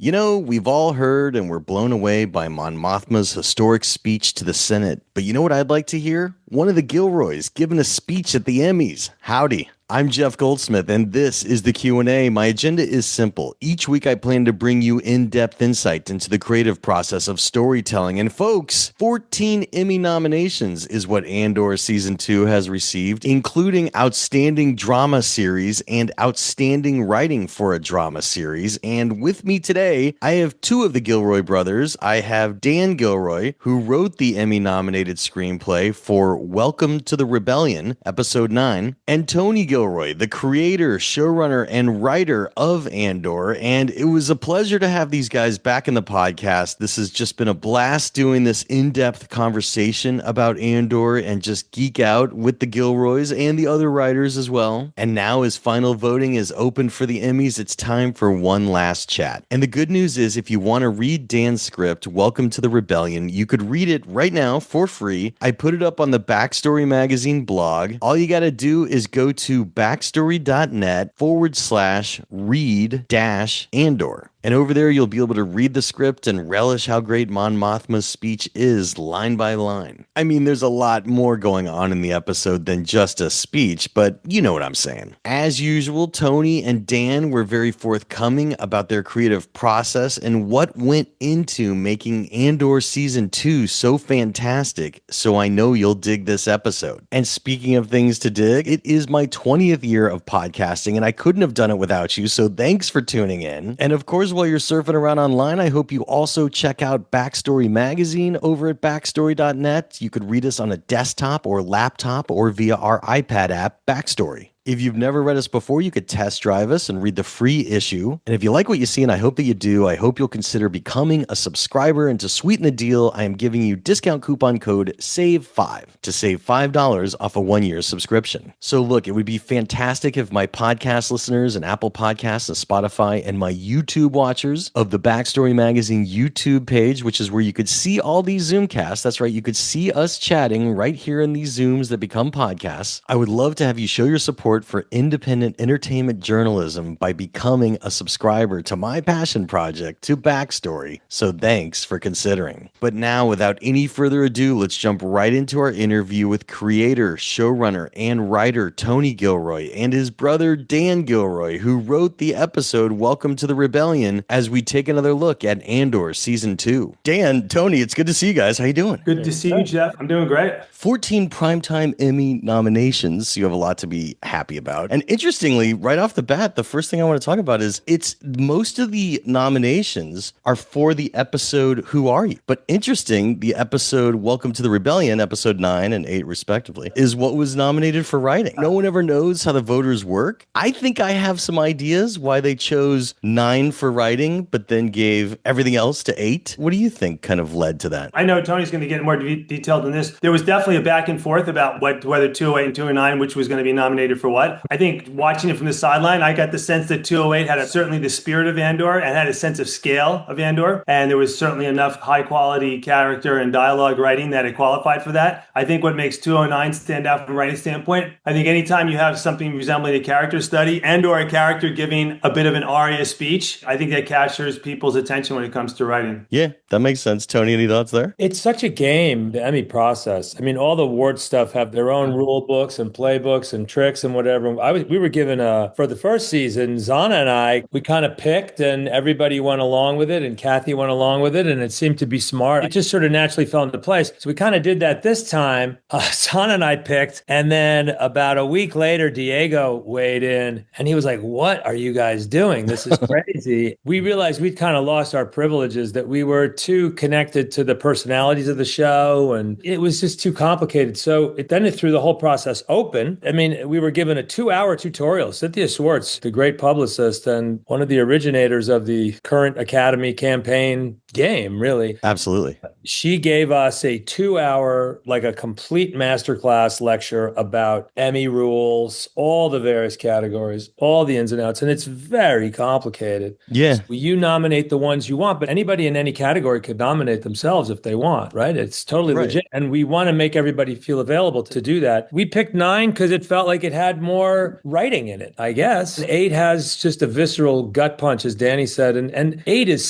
You know, we've all heard and we're blown away by Mon Mothma's historic speech to the Senate. But you know what I'd like to hear? One of the Gilroys giving a speech at the Emmys. Howdy. I'm Jeff Goldsmith, and this is the Q&A. My agenda is simple. Each week I plan to bring you in-depth insight into the creative process of storytelling. And folks, 14 Emmy nominations is what Andor Season 2 has received, including Outstanding Drama Series and Outstanding Writing for a Drama Series. And with me today, I have two of the Gilroy brothers. I have Dan Gilroy, who wrote the Emmy-nominated screenplay for Welcome to the Rebellion, Episode 9, and Tony Gilroy, the creator, showrunner, and writer of Andor. And it was a pleasure to have these guys back in the podcast. This has just been a blast doing this in-depth conversation about Andor and just geek out with the Gilroys and the other writers as well. And now as final voting is open for the Emmys, it's time for one last chat. And the good news is if you want to read Dan's script, Welcome to the Rebellion, you could read it right now for free. I put it up on the Backstory Magazine blog. All you got to do is go to backstory.net/read-Andor. And over there, you'll be able to read the script and relish how great Mon Mothma's speech is line by line. I mean, there's a lot more going on in the episode than just a speech, but you know what I'm saying. As usual, Tony and Dan were very forthcoming about their creative process and what went into making Andor Season 2 so fantastic, so I know you'll dig this episode. And speaking of things to dig, it is my 20th year of podcasting, and I couldn't have done it without you, so thanks for tuning in. And of course, while you're surfing around online, I hope you also check out Backstory Magazine over at backstory.net. You could read us on a desktop or laptop or via our iPad app, Backstory. If you've never read us before, you could test drive us and read the free issue. And if you like what you see, and I hope that you do, I hope you'll consider becoming a subscriber. And to sweeten the deal, I am giving you discount coupon code SAVE5 to save $5 off a 1-year subscription. So look, it would be fantastic if my podcast listeners and Apple Podcasts and Spotify and my YouTube watchers of the Backstory Magazine YouTube page, which is where you could see all these Zoomcasts. That's right, you could see us chatting right here in these Zooms that become podcasts. I would love to have you show your support for independent entertainment journalism by becoming a subscriber to my passion project, to Backstory. So thanks for considering. But now, without any further ado, let's jump right into our interview with creator, showrunner, and writer Tony Gilroy and his brother Dan Gilroy, who wrote the episode Welcome to the Rebellion, as we take another look at Andor Season 2. Dan, Tony, it's good to see you guys. How you doing? Good to see you, Jeff. I'm doing great. 14 Primetime Emmy nominations. You have a lot to be happy about. And interestingly, right off the bat, the first thing I want to talk about is it's most of the nominations are for the episode Who Are You? But interesting, the episode Welcome to the Rebellion, episode 9 and 8 respectively, is what was nominated for writing. No one ever knows how the voters work. I think I have some ideas why they chose 9 for writing, but then gave everything else to 8. What do you think kind of led to that? I know Tony's going to get more detailed than this. There was definitely a back and forth about whether 208 and 209, which was going to be nominated for what. I think watching it from the sideline, I got the sense that 208 had certainly the spirit of Andor and had a sense of scale of Andor. And there was certainly enough high quality character and dialogue writing that it qualified for that. I think what makes 209 stand out from a writing standpoint, I think anytime you have something resembling a character study and or a character giving a bit of an aria speech, I think that captures people's attention when it comes to writing. Yeah, that makes sense. Tony, any thoughts there? It's such a game, the Emmy process. I mean, all the award stuff have their own rule books and playbooks and tricks and whatever. We were given for the first season, Zana and I, we kind of picked and everybody went along with it and Kathy went along with it and it seemed to be smart. It just sort of naturally fell into place. So we kind of did that this time. Zana and I picked, and then about a week later, Diego weighed in and he was like, "What are you guys doing? This is crazy." We realized we'd kind of lost our privileges, that we were too connected to the personalities of the show and it was just too complicated. So it threw the whole process open. I mean, we were given a 2-hour tutorial. Cynthia Swartz, the great publicist and one of the originators of the current Academy campaign game, really. Absolutely. She gave us a 2-hour, like a complete masterclass lecture about Emmy rules, all the various categories, all the ins and outs. And it's very complicated. Yeah. So you nominate the ones you want, but anybody in any category could nominate themselves if they want, right? It's totally Right. legit. And we want to make everybody feel available to do that. We picked 9 because it felt like it had more writing in it, I guess. 8 has just a visceral gut punch, as Danny said. And 8 is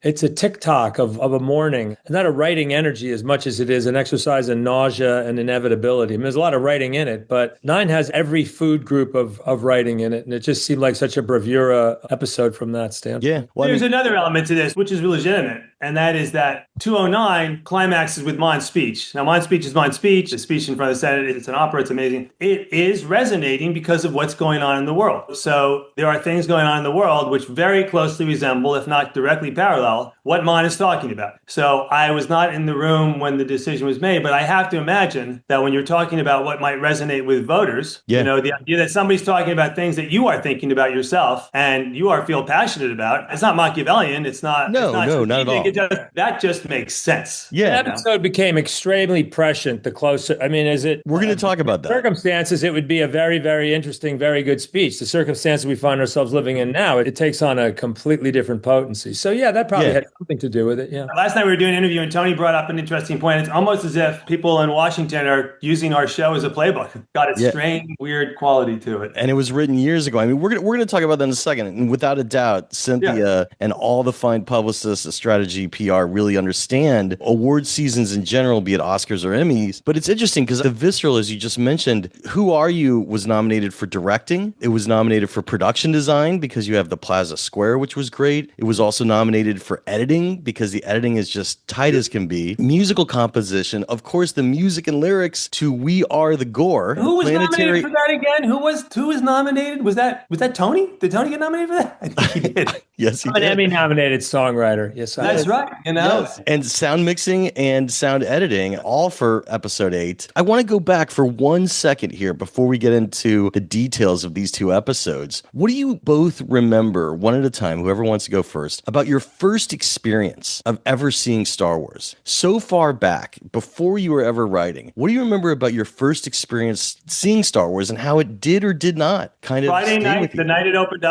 it's a tick-tock of a morning. Not a writing energy as much as it is an exercise in nausea and inevitability. I mean, there's a lot of writing in it, but 9 has every food group of writing in it. And it just seemed like such a bravura episode from that standpoint. Yeah. Well, There's another element to this, which is legitimate. And that is that 209 climaxes with Mon's speech. Now, Mon's speech is Mon's speech. The speech in front of the Senate, it's an opera. It's amazing. It is resonating because of what's going on in the world. So there are things going on in the world which very closely resemble, if not directly parallel, what Mon is talking about. So I was not in the room when the decision was made, but I have to imagine that when you're talking about what might resonate with voters, Yeah. the idea that somebody's talking about things that you are thinking about yourself and you feel passionate about, it's not Machiavellian. It's not. No, it's not no, not at all. That just makes sense. yeah. The episode became extremely prescient the closer. I mean, We're going to talk about that. circumstances, it would be a very, very interesting, very good speech. The circumstances we find ourselves living in now, it takes on a completely different potency. So yeah, that probably had something to do with it. Yeah. Last night we were doing an interview and Tony brought up an interesting point. It's almost as if people in Washington are using our show as a playbook. Got a strange, weird quality to it. And it was written years ago. I mean, we're gonna talk about that in a second. And without a doubt, Cynthia and all the fine publicists, strategy, PR really understand award seasons in general, be it Oscars or Emmys. But it's interesting because the visceral, as you just mentioned, Who Are You was nominated for directing. It was nominated for production design because you have the Plaza Square, which was great. It was also nominated for editing because the editing is just tight as can be. Musical composition, of course, the music and lyrics to We Are the Gore. Who was nominated for that again? Who was nominated? Was that Tony? Did Tony get nominated for that? I think he did. Yes, he I'm an did. Emmy-nominated songwriter. Yes, That's right. Yes. And sound mixing and sound editing, all for episode 8. I want to go back for 1 second here before we get into the details of these 2 episodes. What do you both remember, one at a time, whoever wants to go first, about your first experience of ever seeing Star Wars? So far back, before you were ever writing, what do you remember about your first experience seeing Star Wars and how it did or did not kind of Friday stay night, with you? the night it opened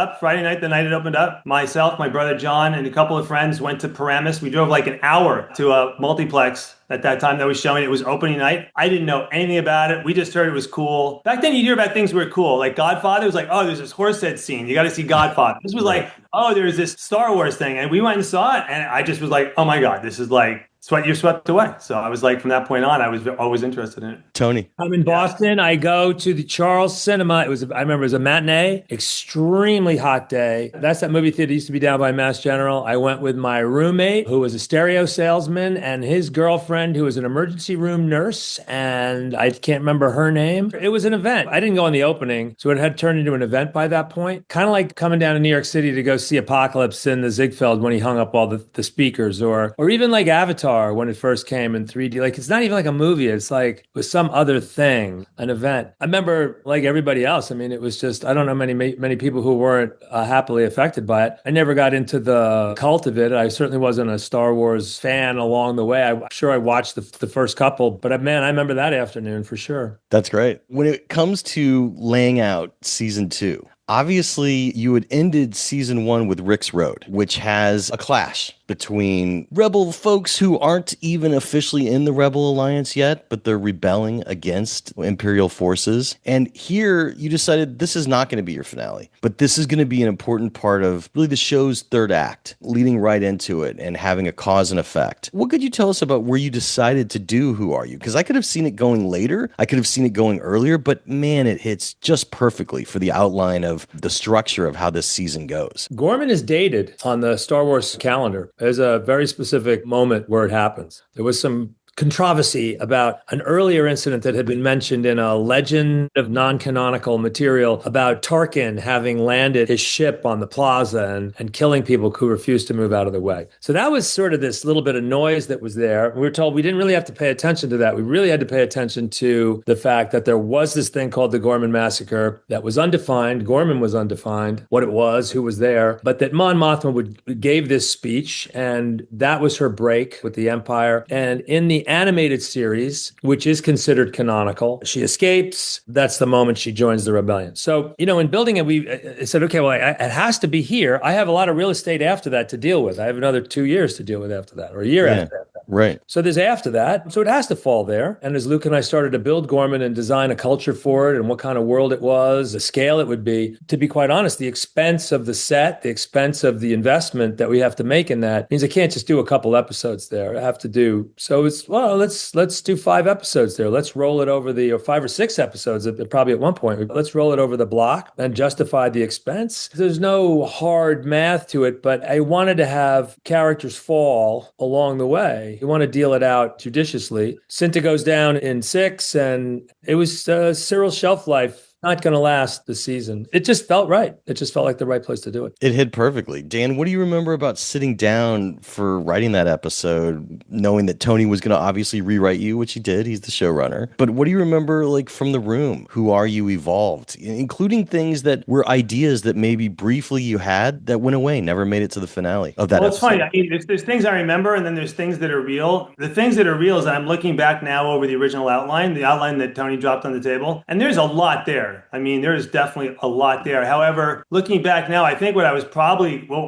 up, myself, my brother John, and a couple of friends went to Paramus. We drove like an hour to a multiplex at that time that was showing. It was opening night. I didn't know anything about it. We just heard it was cool. Back then, you'd hear about things that were cool. Like Godfather was like, oh, there's this horse head scene. You got to see Godfather. This was like, oh, there's this Star Wars thing. And we went and saw it. And I just was like, oh my God, this is like, you're swept away. So I was like, from that point on, I was always interested in it. Tony. I'm in Boston. I go to the Charles Cinema. I remember it was a matinee, extremely hot day. That's that movie theater that used to be down by Mass General. I went with my roommate, who was a stereo salesman, and his girlfriend, who was an emergency room nurse, and I can't remember her name. It was an event. I didn't go on the opening, so it had turned into an event by that point. Kind of like coming down to New York City to go see Apocalypse in the Ziegfeld when he hung up all the speakers, or even like Avatar when it first came in 3D. Like, it's not even like a movie. It's like it was some other thing, an event. I remember, like everybody else, I mean, it was just, I don't know many people who weren't happily affected by it. I never got into the cult of it. I certainly wasn't a Star Wars fan along the way. I'm sure I watched the first couple, but man, I remember that afternoon for sure. That's great. When it comes to laying out season 2, obviously you had ended season 1 with Rick's Road, which has a clash between rebel folks who aren't even officially in the Rebel Alliance yet, but they're rebelling against Imperial forces. And here you decided this is not going to be your finale, but this is going to be an important part of really the show's third act, leading right into it and having a cause and effect. What could you tell us about where you decided to do Who Are You? Because I could have seen it going later. I could have seen it going earlier, but man, it hits just perfectly for the outline of the structure of how this season goes. Gorman is dated on the Star Wars calendar. There's a very specific moment where it happens. There was some controversy about an earlier incident that had been mentioned in a legend of non-canonical material about Tarkin having landed his ship on the plaza and killing people who refused to move out of the way. So that was sort of this little bit of noise that was there. We were told we didn't really have to pay attention to that. We really had to pay attention to the fact that there was this thing called the Gorman Massacre that was undefined. Gorman was undefined, what it was, who was there, but that Mon Mothma gave this speech, and that was her break with the Empire. And in the animated series, which is considered canonical, she escapes. That's the moment she joins the rebellion. So, in building it, we said, okay, well, it has to be here. I have a lot of real estate after that to deal with. I have another 2 years to deal with after that, or a year after that. Right. So there's after that. So it has to fall there. And as Luke and I started to build Gorman and design a culture for it and what kind of world it was, the scale it would be, to be quite honest, the expense of the set, the expense of the investment that we have to make in that means I can't just do a couple episodes there. I have to do, so it's, well, let's do 5 episodes there. Let's roll it over or 5 or 6 episodes, probably at one point. Let's roll it over the block and justify the expense. There's no hard math to it, but I wanted to have characters fall along the way. You want to deal it out judiciously. Cinta goes down in 6, and it was Cyril's shelf life. Not going to last the season. It just felt right. It just felt like the right place to do it. It hit perfectly. Dan, what do you remember about sitting down for writing that episode, knowing that Tony was going to obviously rewrite you, which he did. He's the showrunner. But what do you remember, like, from the room? Who Are You evolved, including things that were ideas that maybe briefly you had that went away, never made it to the finale of that Well, it's episode. funny. I mean, there's things I remember, and then there's things that are real. The things that are real is I'm looking back now over the original outline, the outline that Tony dropped on the table, and there's a lot there. I mean, there's definitely a lot there. However, looking back now, I think what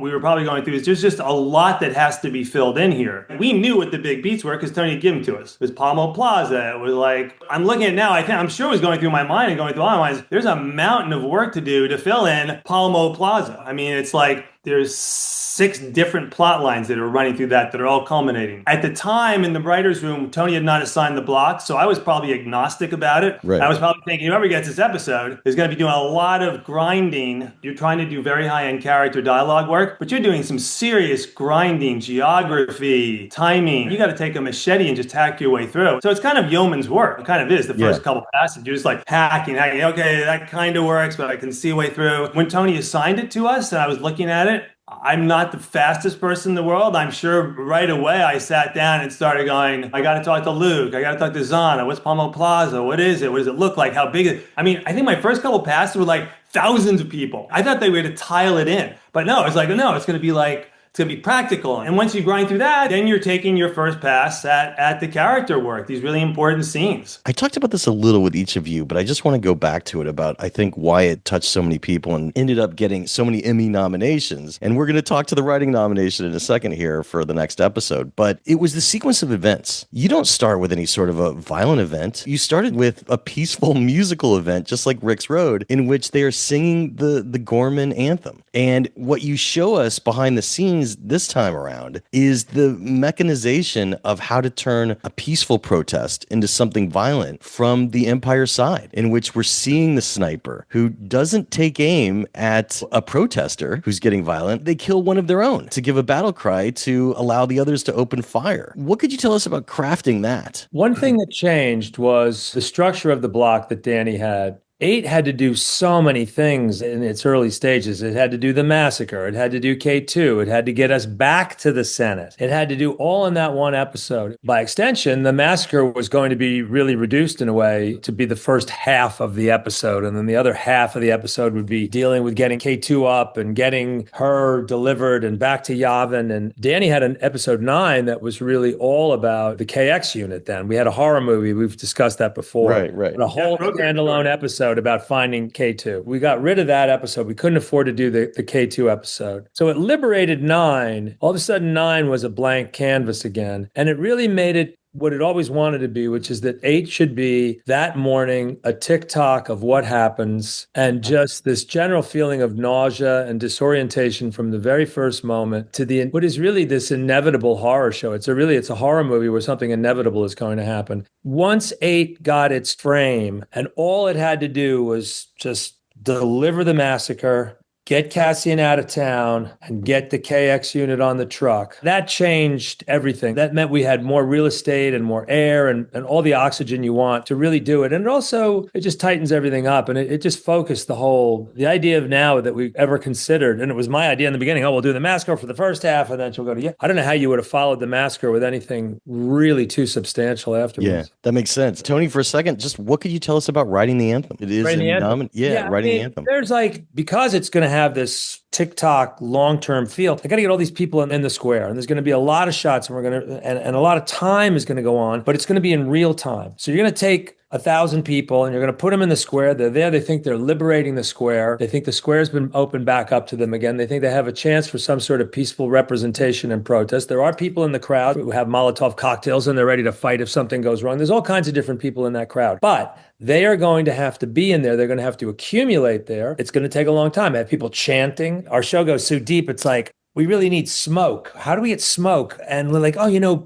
we were probably going through is there's just a lot that has to be filled in here. We knew what the big beats were because Tony had given them to us. It was Palmo Plaza. It was like, I'm looking at it now, I'm sure it was going through my mind and going through all my minds. There's a mountain of work to do to fill in Palmo Plaza. I mean, it's like, there's 6 different plot lines that are running through that are all culminating. At the time in the writer's room, Tony had not assigned the block, so I was probably agnostic about it. Right. I was probably thinking whoever gets this episode is going to be doing a lot of grinding. You're trying to do very high-end character dialogue work, but you're doing some serious grinding, geography, timing. You got to take a machete and just hack your way through. So it's kind of yeoman's work. It kind of is. The first couple passages, you're just like hacking. Okay, that kind of works, but I can see a way through. When Tony assigned it to us and I was looking at it, I'm not the fastest person in the world. I'm sure right away I sat down and started going, I got to talk to Luke. I got to talk to Zana. What's Palmo Plaza? What is it? What does it look like? How big is it? I mean, I think my first couple passes were like thousands of people. I thought they were going to tile it in. But no, it's like, no, it's going to be like, it's going to be practical. And once you grind through that, then you're taking your first pass at the character work, these really important scenes. I talked about this a little with each of you, but I just want to go back to it about, I think, why it touched so many people and ended up getting so many Emmy nominations. And we're going to talk to the writing nomination in a second here for the next episode. But it was the sequence of events. You don't start with any sort of a violent event. You started with a peaceful musical event, just like Rick's Road, in which they are singing the Gorman anthem. And what you show us behind the scenes this time around is the mechanization of how to turn a peaceful protest into something violent from the Empire side, in which we're seeing the sniper who doesn't take aim at a protester who's getting violent. They kill one of their own to give a battle cry to allow the others to open fire. What could you tell us about crafting that? One thing that changed was the structure of the block that Danny had. 8 had to do so many things in its early stages. It had to do the massacre. It had to do K2. It had to get us back to the Senate. It had to do all in that one episode. By extension, the massacre was going to be really reduced in a way to be the first half of the episode. And then the other half of the episode would be dealing with getting K2 up and getting her delivered and back to Yavin. And Danny had an episode 9 that was really all about the KX unit then. We had a horror movie. We've discussed that before. Right. But a whole standalone episode about finding K2. We got rid of that episode. We couldn't afford to do the K2 episode. So it liberated 9. All of a sudden, 9 was a blank canvas again. And it really made it what it always wanted to be, which is that 8 should be that morning, a tick-tock of what happens, and just this general feeling of nausea and disorientation from the very first moment to what is really this inevitable horror show. It's a horror movie where something inevitable is going to happen. Once 8 got its frame, and all it had to do was just deliver the massacre, get Cassian out of town and get the KX unit on the truck. That changed everything. That meant we had more real estate and more air and all the oxygen you want to really do it. And it just tightens everything up, and it just focused the idea of now that we ever considered. And it was my idea in the beginning, we'll do the massacre for the first half and then she'll go to, I don't know how you would have followed the massacre with anything really too substantial afterwards. Yeah, that makes sense. Tony, for a second, just what could you tell us about writing the anthem? It is writing the anthem. Writing the anthem. There's because it's going to have this TikTok long-term feel, I got to get all these people in the square, and there's going to be a lot of shots, and and a lot of time is going to go on, but it's going to be in real time. So you're going to take 1,000 people and you're going to put them in the square. They're there. They think they're liberating the square. They think the square's been opened back up to them again. They think they have a chance for some sort of peaceful representation and protest. There are people in the crowd who have Molotov cocktails and they're ready to fight if something goes wrong. There's all kinds of different people in that crowd, but they are going to have to be in there. They're going to have to accumulate there. It's going to take a long time. I have people chanting. Our show goes so deep. It's like, we really need smoke. How do we get smoke? And we're like,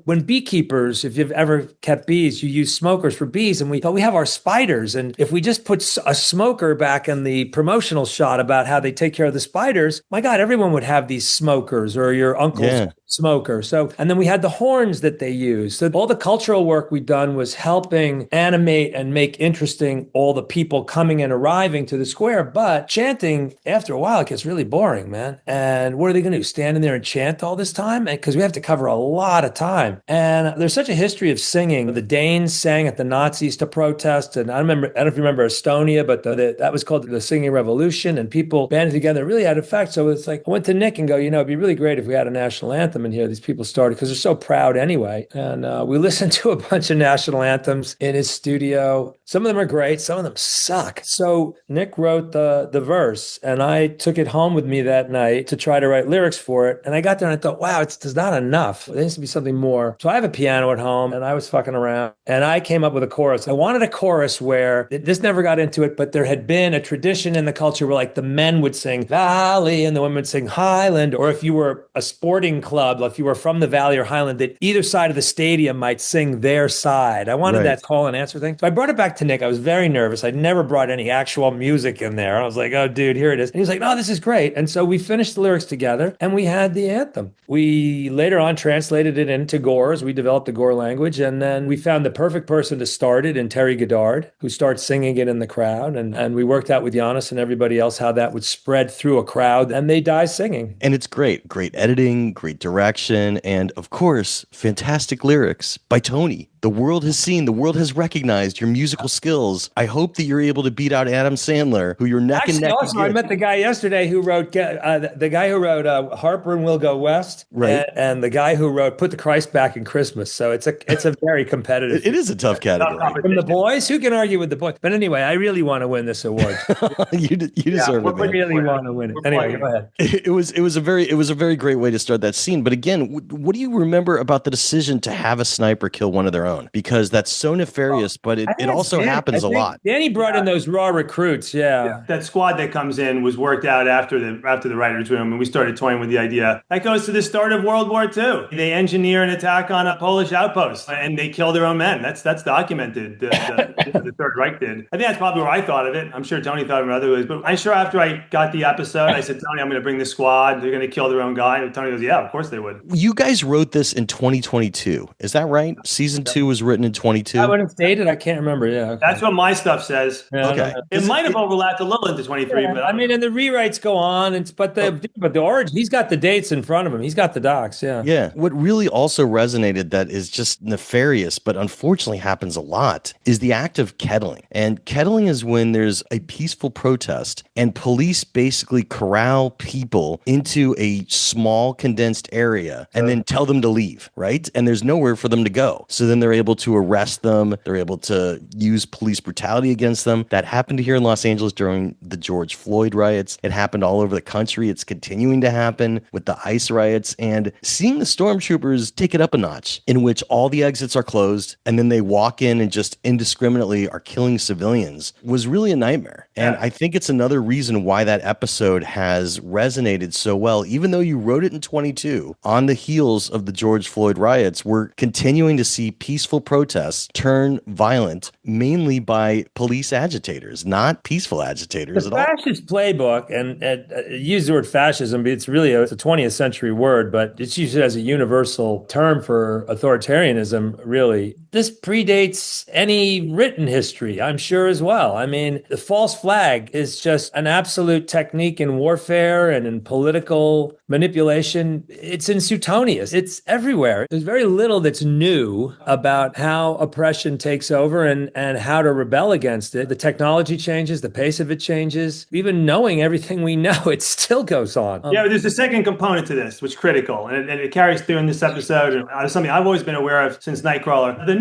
when beekeepers, if you've ever kept bees, you use smokers for bees. And we thought we have our spiders. And if we just put a smoker back in the promotional shot about how they take care of the spiders, my God, everyone would have these smokers, or your uncle's smoker. So, and then we had the horns that they use. So all the cultural work we'd done was helping animate and make interesting all the people coming and arriving to the square. But chanting, after a while, it gets really boring, man. And what are they going to do? Stand in there and chant all this time? Because we have to cover a lot of time. And there's such a history of singing. The Danes sang at the Nazis to protest. And I don't know if you remember Estonia, but that was called the Singing Revolution. And people banded together. It really had effect. So it's like, I went to Nick and go, it'd be really great if we had a national anthem in here. These people started, because they're so proud anyway. And we listened to a bunch of national anthems in his studio. Some of them are great. Some of them suck. So Nick wrote the verse, and I took it home with me that night to try to write lyrics for it. And I got there and I thought, wow, there's not enough. There needs to be something more. So I have a piano at home, and I was fucking around, and I came up with a chorus. I wanted a chorus where this never got into it, but there had been a tradition in the culture where like the men would sing Valley and the women would sing Highland. Or if you were a sporting club, if you were from the Valley or Highland, that either side of the stadium might sing their side. I wanted that call and answer thing. So I brought it back to Nick. I was very nervous. I'd never brought any actual music in there. I was like, oh, dude, here it is. And he was like, no, this is great. And so we finished the lyrics together, and we had the anthem. We later on translated it into Gores. We developed the Gore language, and then we found the perfect person to start it in Terry Goddard, who starts singing it in the crowd. And we worked out with Giannis and everybody else how that would spread through a crowd, and they die singing. And it's great. Great editing, great direction, and of course, fantastic lyrics by Tony. The world has seen, the world has recognized your musical skills. I hope that you're able to beat out Adam Sandler, who you're neck and neck. Also, I met the guy yesterday who wrote Harper and Will Go West, right? And the guy who wrote Put the Christ Back in Christmas. So it's a very competitive. It is a tough category. From the boys, who can argue with the boys? But anyway, I really want to win this award. you deserve it. I really want to win it. Anyway, go ahead. It was a very great way to start that scene. But again, what do you remember about the decision to have a sniper kill one of their own? Because that's so nefarious, but it also happens a lot. Danny brought in those raw recruits. Yeah. That squad that comes in was worked out after the writers' room, and we started toying with the idea. That goes to the start of World War II. They engineer an attack on a Polish outpost, and they kill their own men. That's documented. The Third Reich did. I think that's probably where I thought of it. I'm sure Tony thought of it other ways, but I'm sure after I got the episode, I said, Tony, I'm going to bring the squad. They're going to kill their own guy. And Tony goes, yeah, of course they would. You guys wrote this in 2022. Is that right? Season 2 was written in 22. When it's dated, I can't remember. Yeah, okay. That's what my stuff says. Yeah, okay, it might have overlapped a little into 23, but I mean, and the rewrites go on. But the origin, he's got the dates in front of him. He's got the docs. Yeah. Yeah. What really also resonated that is just nefarious, but unfortunately happens a lot, is the act of kettling. And kettling is when there's a peaceful protest and police basically corral people into a small condensed area and then tell them to leave, right? And there's nowhere for them to go. So then they're able to arrest them. They're able to use police brutality against them. That happened here in Los Angeles during the George Floyd riots. It happened all over the country. It's continuing to happen with the ICE riots. And seeing the stormtroopers take it up a notch, in which all the exits are closed and then they walk in and just indiscriminately are killing civilians, was really a nightmare. And I think it's another reason why that episode has resonated so well. Even though you wrote it in 22, on the heels of the George Floyd riots, we're continuing to see peace peaceful protests turn violent, mainly by police agitators, not peaceful agitators The at all. fascist playbook, and use the word fascism, but it's really it's a 20th century word, but it's used as a universal term for authoritarianism, really. This predates any written history, I'm sure, as well. I mean, the false flag is just an absolute technique in warfare and in political manipulation. It's in Suetonius. It's everywhere. There's very little that's new about how oppression takes over and how to rebel against it. The technology changes, the pace of it changes. Even knowing everything we know, it still goes on. Yeah, there's a second component to this, which is critical, and it carries through in this episode. And something I've always been aware of since Nightcrawler: the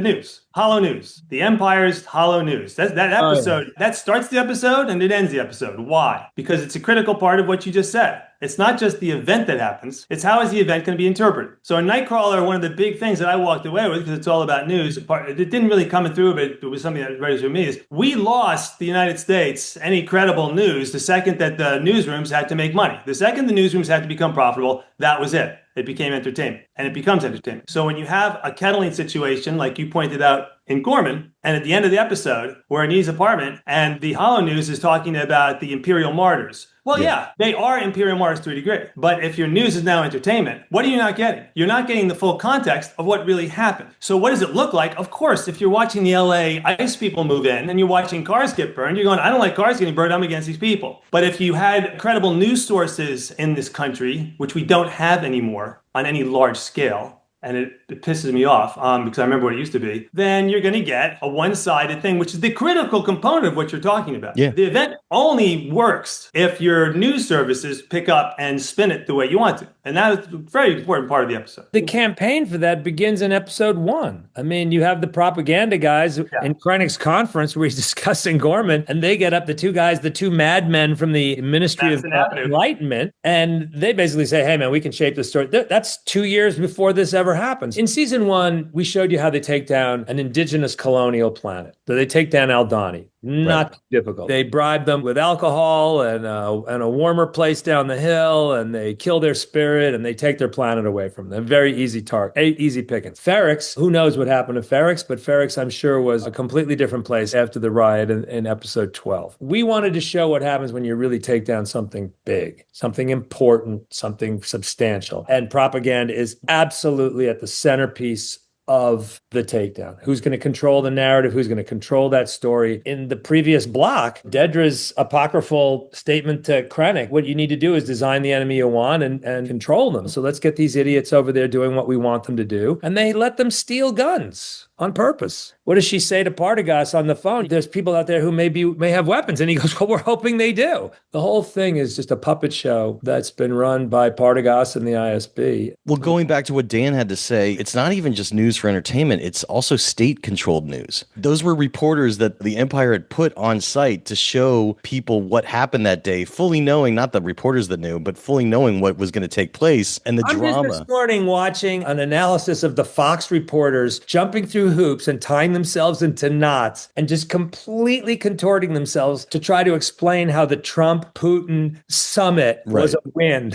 news, hollow news, the Empire's hollow news. That episode, that starts the episode and it ends the episode. Why? Because it's a critical part of what you just said. It's not just the event that happens, it's how is the event going to be interpreted. So in Nightcrawler, one of the big things that I walked away with, because it's all about news, it didn't really come through, but it was something that registered with me, is we lost the United States any credible news the second that the newsrooms had to make money. The second the newsrooms had to become profitable, that was it. It became entertainment, and it becomes entertainment. So when you have a kettling situation, like you pointed out in Gorman, and at the end of the episode, we're in E's apartment, and the Hollow News is talking about the Imperial Martyrs. Well, yeah, they are Imperial Martyrs to a degree. But if your news is now entertainment, what are you not getting? You're not getting the full context of what really happened. So what does it look like? Of course, if you're watching the LA ICE people move in and you're watching cars get burned, you're going, I don't like cars getting burned, I'm against these people. But if you had credible news sources in this country, which we don't have anymore on any large scale, and it pisses me off because I remember what it used to be, then you're going to get a one-sided thing, which is the critical component of what you're talking about. Yeah. The event only works if your news services pick up and spin it the way you want to. And that is a very important part of the episode. The campaign for that begins in episode 1. I mean, you have the propaganda guys in Krennic's conference where he's discussing Gorman, and they get up, the two madmen from the Ministry of Enlightenment, and they basically say, hey, man, we can shape the story. That's 2 years before this ever happens. In season 1, we showed you how they take down an indigenous colonial planet. So they take down Aldhani. Not difficult. They bribe them with alcohol and a warmer place down the hill, and they kill their spirit, and they take their planet away from them. Very easy target, easy pickings. Ferrex, who knows what happened to Ferrex, but Ferrex, I'm sure, was a completely different place after the riot in episode 12. We wanted to show what happens when you really take down something big, something important, something substantial. And propaganda is absolutely at the centerpiece of the takedown. Who's going to control the narrative? Who's going to control that story? In the previous block, Dedra's apocryphal statement to Krennic, what you need to do is design the enemy you want and control them. So let's get these idiots over there doing what we want them to do. And they let them steal guns on purpose. What does she say to Partagas on the phone? There's people out there who may have weapons. And he goes, well, we're hoping they do. The whole thing is just a puppet show that's been run by Partagas and the ISB. Well, going back to what Dan had to say, it's not even just news for entertainment. It's also state-controlled news. Those were reporters that the Empire had put on site to show people what happened that day, fully knowing, not the reporters that knew, but fully knowing what was going to take place and the drama. I'm just this morning watching an analysis of the Fox reporters jumping through hoops and tying themselves into knots and just completely contorting themselves to try to explain how the Trump-Putin summit was a win.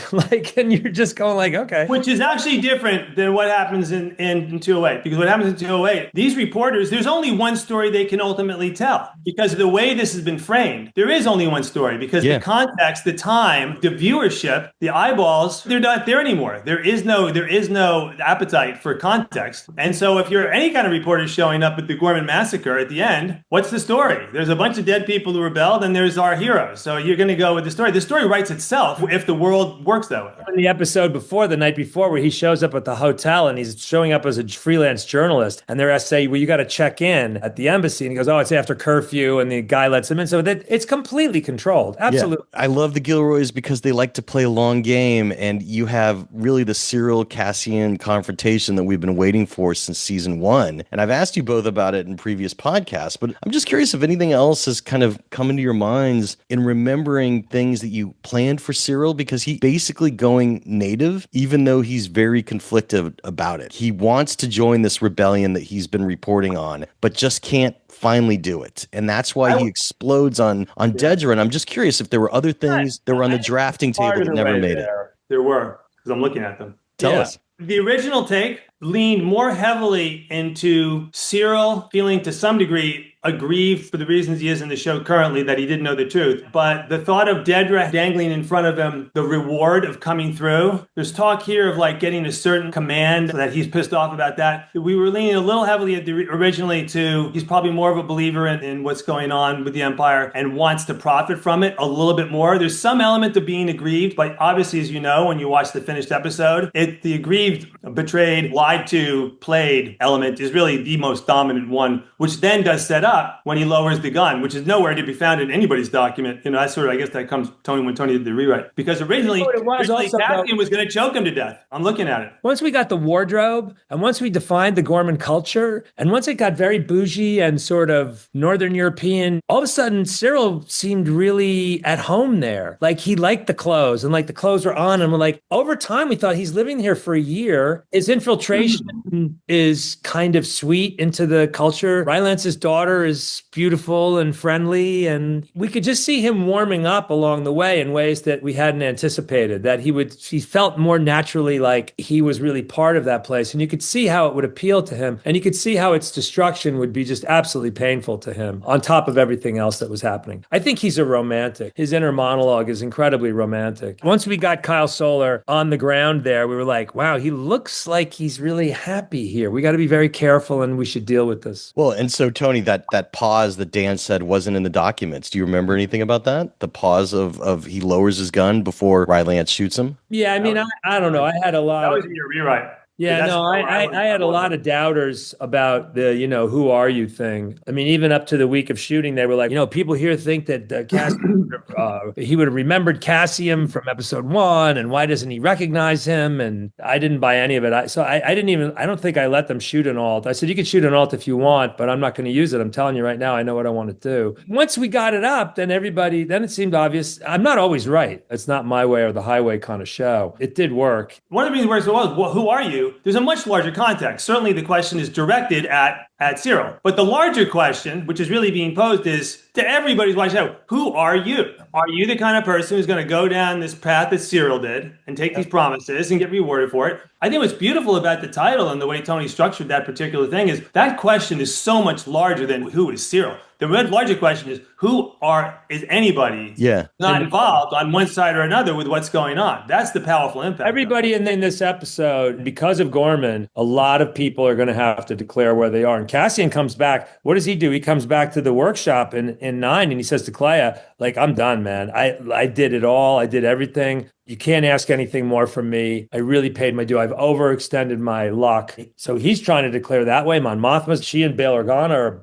And you're just going like, okay. Which is actually different than what happens in 208. Because what happens in 208, these reporters, there's only one story they can ultimately tell. Because of the way this has been framed, there is only one story. Because the context, the time, the viewership, the eyeballs, they're not there anymore. There is no appetite for context. And so if you're any kind of reporter showing up at the Gorman massacre at the end, what's the story? There's a bunch of dead people who rebelled, and there's our heroes. So you're going to go with the story. The story writes itself if the world works that way. In the episode before, the night before, where he shows up at the hotel and he's showing up as a freelance journalist, and they're say, well, you got to check in at the embassy. And he goes, oh, it's after curfew, and the guy lets him in. So that it's completely controlled. Absolutely. Yeah. I love the Gilroys because they like to play a long game, and you have really the Cyril Cassian confrontation that we've been waiting for since season 1. And I've asked you both about it in previous podcasts, but I'm just curious if anything else has kind of come into your minds in remembering things that you planned for Cyril, because he's basically going native, even though he's very conflicted about it. He wants to join this rebellion that he's been reporting on, but just can't finally do it. And that's why he explodes on Dedra. And I'm just curious if there were other things that were on the drafting table that never made it. There were, because I'm looking at them. Tell us. The original take leaned more heavily into Cyril feeling to some degree aggrieved for the reasons he is in the show currently, that he didn't know the truth. But the thought of Dedra dangling in front of him the reward of coming through, there's talk here of like getting a certain command that he's pissed off about that. We were leaning a little heavily originally to he's probably more of a believer in what's going on with the Empire and wants to profit from it a little bit more. There's some element of being aggrieved, but obviously, as you know, when you watch the finished episode, the aggrieved, betrayed, lied to, played element is really the most dominant one, which then does set up when he lowers the gun, which is nowhere to be found in anybody's document. That's sort of, I guess that comes when Tony did the rewrite. Because originally Cassian was going to choke him to death. I'm looking at it. Once we got the wardrobe, and once we defined the Gorman culture, and once it got very bougie and sort of Northern European, all of a sudden Cyril seemed really at home there. Like he liked the clothes, and like the clothes were on him. And like over time, we thought he's living here for a year. His infiltration is kind of sweet into the culture. Rylance's daughter is beautiful and friendly, and we could just see him warming up along the way in ways that we hadn't anticipated, that he felt more naturally like he was really part of that place, and you could see how it would appeal to him, and you could see how its destruction would be just absolutely painful to him on top of everything else that was happening. I think he's a romantic. His inner monologue is incredibly romantic. Once we got Kyle Soller on the ground there, we were like, wow, he looks like he's really happy here. We got to be very careful, and we should deal with this. Well, and so Tony, that pause that Dan said wasn't in the documents. Do you remember anything about that? The pause of he lowers his gun before Rylance shoots him? Yeah, I mean, I don't know. I had a lot that was in your rewrite. Yeah, no, I had a lot of doubters about the, who are you thing. I mean, even up to the week of shooting, they were like, people here think that Cassian, he would have remembered Cassian from episode 1, and why doesn't he recognize him? And I didn't buy any of it. I don't think I let them shoot an alt. I said, you can shoot an alt if you want, but I'm not going to use it. I'm telling you right now, I know what I want to do. Once we got it up, then it seemed obvious. I'm not always right. It's not my way or the highway kind of show. It did work. One of the reasons where it was, well, who are you? There's a much larger context. Certainly the question is directed at Cyril. But the larger question, which is really being posed, is to everybody who's watching out, who are you? Are you the kind of person who's going to go down this path that Cyril did and take these promises and get rewarded for it? I think what's beautiful about the title and the way Tony structured that particular thing is that question is so much larger than who is Cyril. The larger question is is anybody not involved on one side or another with what's going on? That's the powerful impact. Everybody in this episode, because of Gorman, a lot of people are going to have to declare where they are. And Cassian comes back. What does he do? He comes back to the workshop in 9 and he says to Clea, like, I'm done, man. I did it all. I did everything. You can't ask anything more from me. I really paid my due. I've overextended my luck. So he's trying to declare that way. Mon Mothma, she and Bail Organa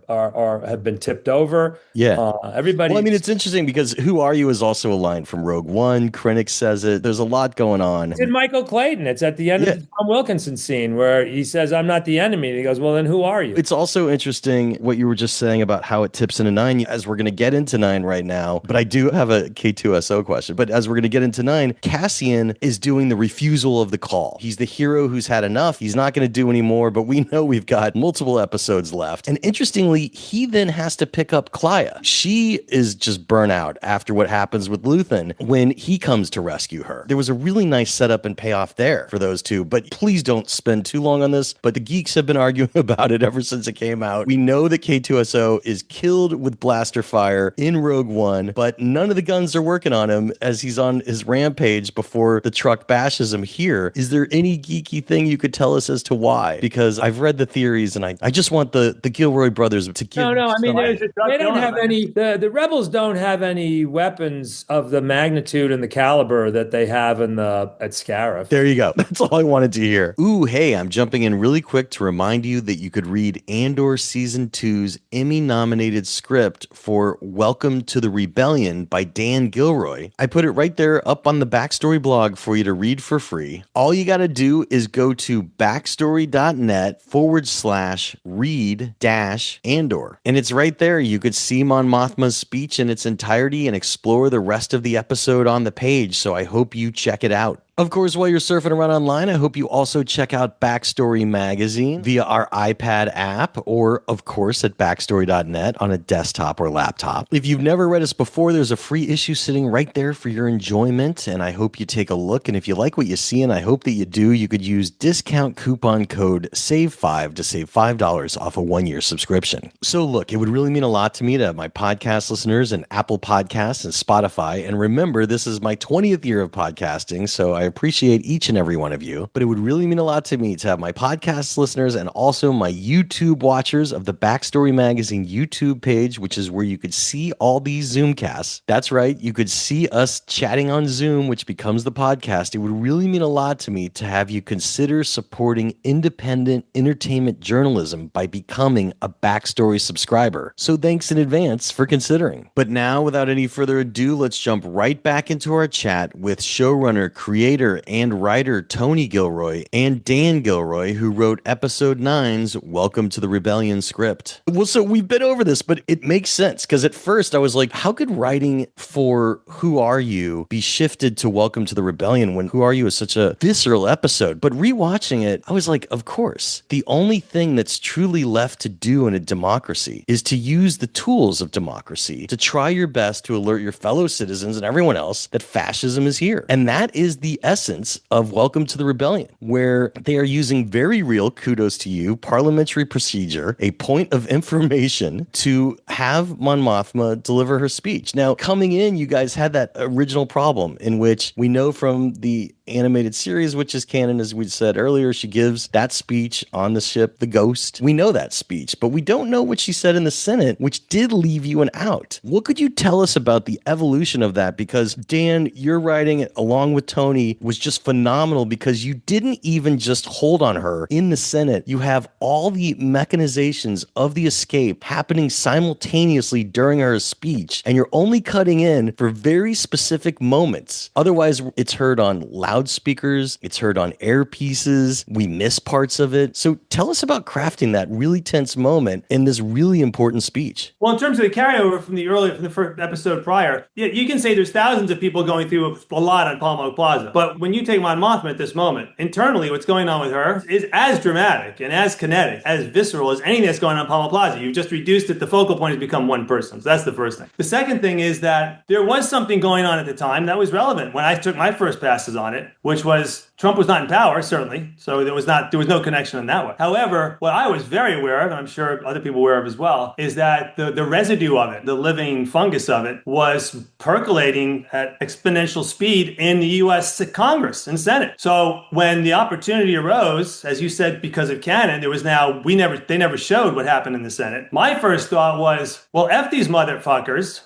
have been tipped over. Yeah. Everybody. Well, I mean, it's interesting because who are you is also a line from Rogue One. Krennic says it. There's a lot going on. It's in Michael Clayton. It's at the end of the Tom Wilkinson scene where he says, I'm not the enemy. And he goes, well, then who are you? It's also interesting what you were just saying about how it tips into 9, as we're going to get into 9 right now. But I do have a K2SO question. But as we're going to get into 9, Cassian is doing the refusal of the call. He's the hero who's had enough. He's not going to do anymore, but we know we've got multiple episodes left. And interestingly, he then has to pick up Clea. She is just burnt out after what happens with Luthen when he comes to rescue her. There was a really nice setup and payoff there for those two, but please don't spend too long on this. But the geeks have been arguing about it ever since it came out. We know that K2SO is killed with blaster fire in Rogue One, but none of the guns are working on him as he's on his rampage before the truck bashes him here. Is there any geeky thing you could tell us as to why? Because I've read the theories and I just want the Gilroy brothers to give. No, I mean, they don't have any, the rebels don't have any weapons of the magnitude and the caliber that they have at Scarif. There you go. That's all I wanted to hear. Ooh, hey, I'm jumping in really quick to remind you that you could read Andor Season 2's Emmy-nominated script for Welcome to the Rebellion by Dan Gilroy. I put it right there up on the Backstory blog for you to read for free. All you got to do is go to backstory.net/read-Andor. And it's right there. You could see Mon Mothma's speech in its entirety and explore the rest of the episode on the page. So I hope you check it out. Of course, while you're surfing around online, I hope you also check out Backstory Magazine via our iPad app or, of course, at backstory.net on a desktop or laptop. If you've never read us before, there's a free issue sitting right there for your enjoyment, and I hope you take a look. And if you like what you see, and I hope that you do, you could use discount coupon code SAVE5 to save $5 off a 1-year subscription. So look, it would really mean a lot to me to have my podcast listeners and Apple Podcasts and Spotify. And remember, this is my 20th year of podcasting, so I appreciate each and every one of you, but it would really mean a lot to me to have my podcast listeners and also my YouTube watchers of the Backstory Magazine YouTube page, which is where you could see all these Zoomcasts. That's right, you could see us chatting on Zoom, which becomes the podcast. It would really mean a lot to me to have you consider supporting independent entertainment journalism by becoming a Backstory subscriber. So thanks in advance for considering. But now, without any further ado, let's jump right back into our chat with showrunner, creator, and writer Tony Gilroy and Dan Gilroy, who wrote episode 9's Welcome to the Rebellion script. Well, so we've been over this, but it makes sense because at first I was like, how could writing for Who Are You be shifted to Welcome to the Rebellion when Who Are You is such a visceral episode? But rewatching it, I was like, of course. The only thing that's truly left to do in a democracy is to use the tools of democracy to try your best to alert your fellow citizens and everyone else that fascism is here. And that is the essence of Welcome to the Rebellion, where they are using very real, kudos to you, parliamentary procedure, a point of information to have Mon Mothma deliver her speech. Now, coming in, you guys had that original problem in which we know from the animated series, which is canon, as we said earlier, she gives that speech on the ship, the Ghost. We know that speech, but we don't know what she said in the Senate, which did leave you an out. What could you tell us about the evolution of that? Because Dan, your writing along with Tony was just phenomenal because you didn't even just hold on her in the Senate. You have all the mechanizations of the escape happening simultaneously during her speech, and you're only cutting in for very specific moments. Otherwise, it's heard on loudspeakers, it's heard on earpieces, we miss parts of it. So tell us about crafting that really tense moment in this really important speech. Well, in terms of the carryover from the first episode prior, yeah, you can say there's thousands of people going through a lot on Palmo Plaza. But when you take Mon Mothma at this moment, internally what's going on with her is as dramatic and as kinetic, as visceral as anything that's going on Palmo Plaza. You've just reduced it. The focal point has become one person. So that's the first thing. The second thing is that there was something going on at the time that was relevant when I took my first passes on it, which was Trump was not in power, certainly, so there was no connection in that way. However, what I was very aware of, and I'm sure other people were aware of as well, is that the residue of it, the living fungus of it, was percolating at exponential speed in the U.S. Congress and Senate. So when the opportunity arose, as you said, because of canon, they never showed what happened in the Senate. My first thought was, well, F these motherfuckers,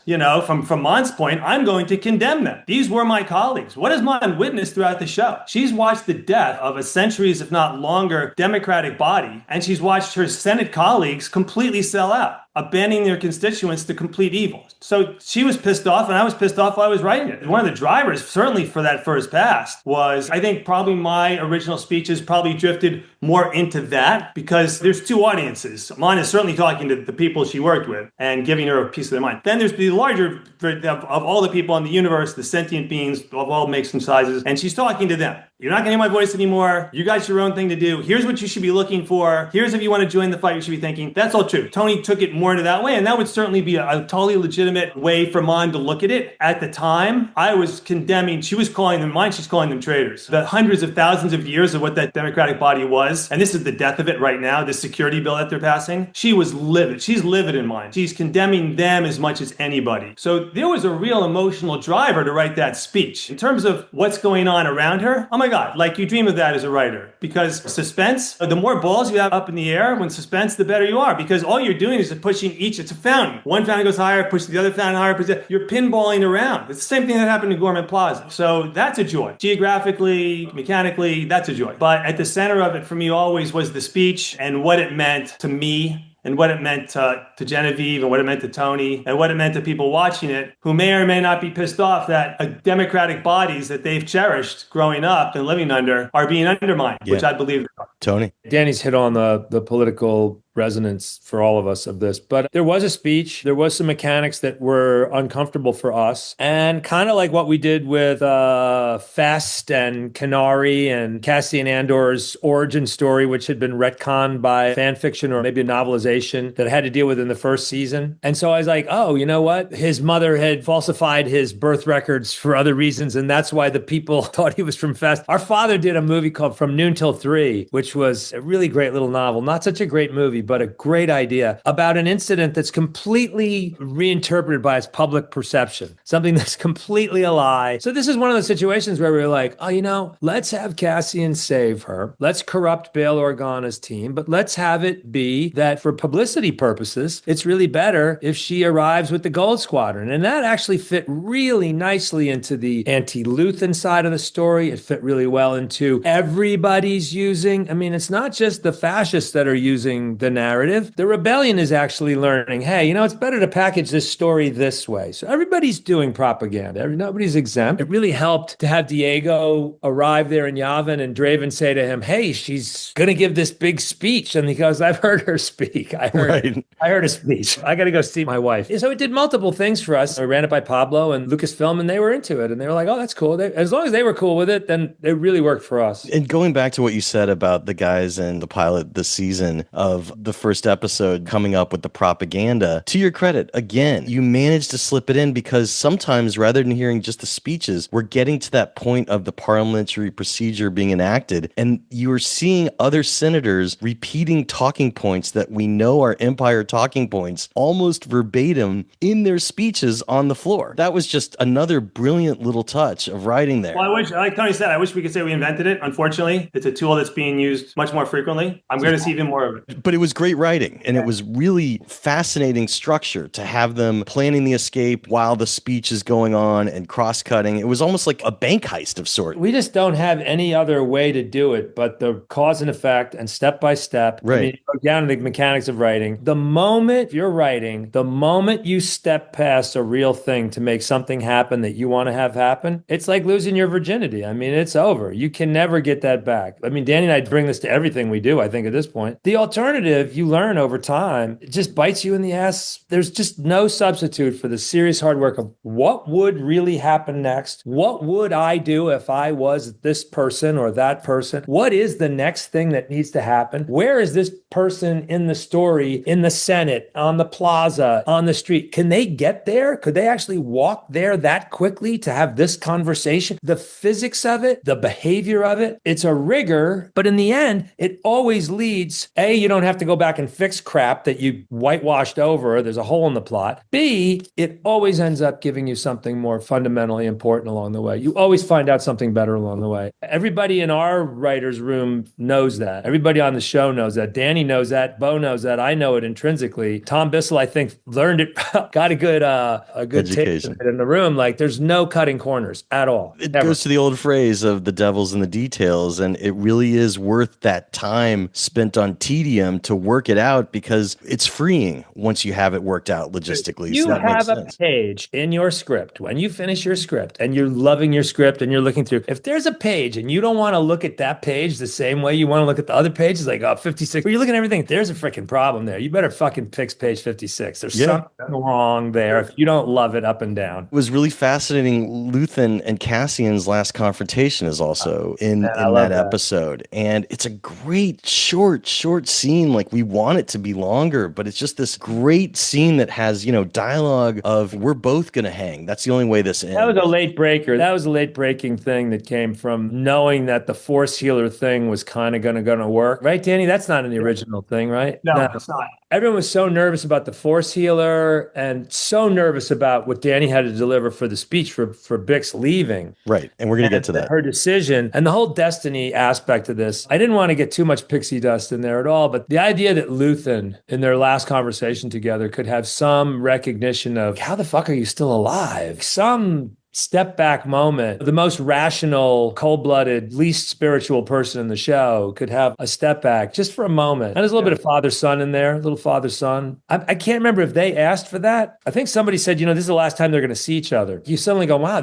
from Mon's point, I'm going to condemn them. These were my colleagues. What has Mon witnessed throughout the show? She's watched the death of a centuries, if not longer, Democratic body, and she's watched her Senate colleagues completely sell out, abandoning their constituents to complete evil. So she was pissed off, and I was pissed off while I was writing it. One of the drivers, certainly for that first pass, was, I think, probably my original speeches probably drifted more into that because there's two audiences. Mon is certainly talking to the people she worked with and giving her a piece of their mind. Then there's the larger of all the people in the universe, the sentient beings of all makes and sizes, and she's talking to them. You're not going to hear my voice anymore. You got your own thing to do. Here's what you should be looking for. Here's if you want to join the fight, you should be thinking. That's all true. Tony took it more into that way, and that would certainly be a totally legitimate way for Mon to look at it. At the time, I was condemning. She was calling them mine. She's calling them traitors. The hundreds of thousands of years of what that Democratic body was, and this is the death of it right now, this security bill that they're passing. She was livid. She's livid in mine. She's condemning them as much as anybody. So there was a real emotional driver to write that speech. In terms of what's going on around her, oh my God, like you dream of that as a writer. Because suspense, the more balls you have up in the air when suspense, the better you are. Because all you're doing is pushing each, it's a fountain. One fountain goes higher, push the other fountain higher, you're pinballing around. It's the same thing that happened in Gorman Plaza. So that's a joy. Geographically, mechanically, that's a joy. But at the center of it for me always was the speech and what it meant to me, and what it meant to Genevieve, and what it meant to Tony, and what it meant to people watching it who may or may not be pissed off that democratic bodies that they've cherished growing up and living under are being undermined, which I believe. Tony? Danny's hit on the political resonance for all of us of this. But there was a speech. There was some mechanics that were uncomfortable for us. And kind of like what we did with Fest and Canary and Cassian Andor's origin story, which had been retconned by fan fiction or maybe a novelization that I had to deal with in the first season. And so I was like, oh, you know what? His mother had falsified his birth records for other reasons. And that's why the people thought he was from Fest. Our father did a movie called From Noon Till 3, which was a really great little novel. Not such a great movie, but a great idea about an incident that's completely reinterpreted by its public perception, something that's completely a lie. So this is one of those situations where we were like, oh, you know, let's have Cassian save her. Let's corrupt Bail Organa's team, but let's have it be that for publicity purposes, it's really better if she arrives with the Gold Squadron. And that actually fit really nicely into the anti-Luthen side of the story. It fit really well into everybody's using. I mean, it's not just the fascists that are using the narrative. The rebellion is actually learning, hey, you know, it's better to package this story this way. So everybody's doing propaganda. Nobody's exempt. It really helped to have Diego arrive there in Yavin and Draven say to him, hey, she's going to give this big speech. And he goes, I've heard her speak. I heard a speech. I got to go see my wife. So it did multiple things for us. We ran it by Pablo and Lucasfilm, and they were into it. And they were like, oh, that's cool. As long as they were cool with it, then it really worked for us. And going back to what you said about the guys and the pilot this season of the first episode coming up with the propaganda, to your credit, again, you managed to slip it in because sometimes rather than hearing just the speeches, we're getting to that point of the parliamentary procedure being enacted, and you are seeing other senators repeating talking points that we know are Empire talking points almost verbatim in their speeches on the floor. That was just another brilliant little touch of writing there. Well, I wish, like Tony said, I wish we could say we invented it. Unfortunately, it's a tool that's being used much more frequently. I'm going to see even more of it. But it was great writing, and it was really fascinating structure to have them planning the escape while the speech is going on and cross-cutting. It was almost like a bank heist of sorts. We just don't have any other way to do it but the cause and effect and step by step. Right. I mean, go down to the mechanics of writing. The moment you're writing, the moment you step past a real thing to make something happen that you want to have happen, it's like losing your virginity. I mean, it's over. You can never get that back. I mean, Danny and I bring this to everything we do, I think, at this point. The alternative, you learn over time, it just bites you in the ass. There's just no substitute for the serious hard work of what would really happen next? What would I do if I was this person or that person? What is the next thing that needs to happen? Where is this person in the story, in the Senate, on the plaza, on the street? Can they get there? Could they actually walk there that quickly to have this conversation? The physics of it, the behavior of it, it's a rigor, but in the end, it always leads, A, you don't have to go back and fix crap that you whitewashed over. There's a hole in the plot. B, it always ends up giving you something more fundamentally important along the way. You always find out something better along the way. Everybody in our writer's room knows that. Everybody on the show knows that. Danny knows that. Bo knows that. I know it intrinsically. Tom Bissell, I think, learned it, got a good education taste in the room. Like, there's no cutting corners at all. It goes to the old phrase of the devil's in the details, and it really is worth that time spent on tedium to work it out because it's freeing once you have it worked out logistically. You so that have makes a sense. page in your script. When you finish your script and you're loving your script and you're looking through, if there's a page and you don't want to look at that page the same way you want to look at the other pages, like 56, where you're looking at everything, there's a freaking problem there. You better fucking fix page 56. There's something wrong there if you don't love it up and down. It was really fascinating. Luthen and Cassian's last confrontation is also in that episode. And it's a great short scene. Like, we want it to be longer, but it's just this great scene that has, dialogue of we're both going to hang. That's the only way this ends. That was a late breaker. That was a late breaking thing that came from knowing that the Force healer thing was kind of going to work. Right, Danny? That's not in the original thing, right? No, it's not. Everyone was so nervous about the Force healer and so nervous about what Danny had to deliver for the speech for Bix leaving. Right. And we're going to get to that. Her decision and the whole destiny aspect of this. I didn't want to get too much pixie dust in there at all, but the idea that Luthen in their last conversation together could have some recognition of how the fuck are you still alive? Some step back moment. The most rational, cold-blooded, least spiritual person in the show could have a step back just for a moment. And there's a little bit of father-son in there, little father-son. I can't remember if they asked for that. I think somebody said, this is the last time they're going to see each other. You suddenly go, wow,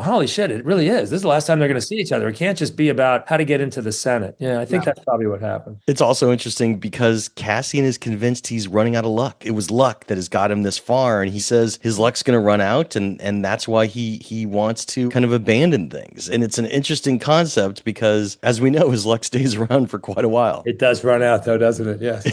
holy shit, it really is. This is the last time they're going to see each other. It can't just be about how to get into the Senate. Yeah, I think that's probably what happened. It's also interesting because Cassian is convinced he's running out of luck. It was luck that has got him this far, and he says his luck's going to run out, and that's why he wants to kind of abandon things. And it's an interesting concept because, as we know, his luck stays around for quite a while. It does run out, though, doesn't it? Yes.